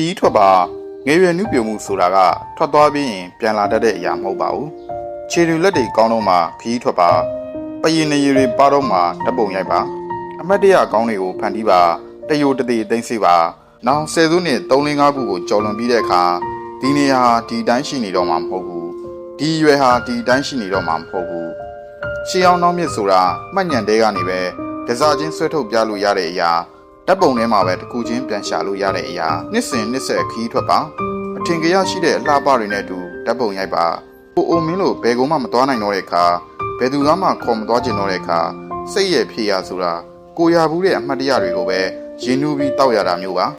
ီးထွက်ပါငယ်ရွယ်နှုပြမှုဆိုတာကထွက်သွားပြီးရင်ပြန်လာတတ်တဲ့အရာမဟုတ်ပါဘူးခြေတွေလက်တွေကောင်းတော့မှခီးထွက်ပါပရင်နေရည်ပါတော့မှဓပုံရိုက်ပါအမတ်တရကောင်းတွေကိုဖန်တီးပါတယိုတသေးသိမ့်စေပါနောက်10စုနှစ်3-5ခုကိုကြော်လွန်ပြီးတဲ့အခါဒီနေရာဒီတိုင်းရှိနေတော့မှမဟုတ်ဘူးဒီရွယ်ဟာဒီတိုင်းရှိနေတော့မှမဟုတ်ဘူးရှေးအောင်နှောင်းမြစ်ဆိုတာမှတ်ညံတဲကနေပဲဒဇာချင်းဆွဲထုတ်ပြလို့ရတဲ့အရာဓပုံထဲမှာပဲတစ်ခုချင်းပြန်ရှာလို့ရတဲ့အရာနှစ်စဉ်နှစ်ဆက်ခီးထွက်ပါအထင်ကြီးရှိတဲ့အလှပတွေနဲ့အတူဓပုံရိုက်ပါအိုမင်းလို့ဘယ်ကုန်းမှမသွားနိုင်တော့တဲ့အခါဘယ်သူမှခေါ်မသွားကျင်တော့တဲ့အခါစိတ်ရဲ့ဖြေရဆိုတာကိုရဘူးတဲ့အမှတ်တရတွေကိုပဲရင်းနှီးပြီးတောက်ရတာမျိုးပါ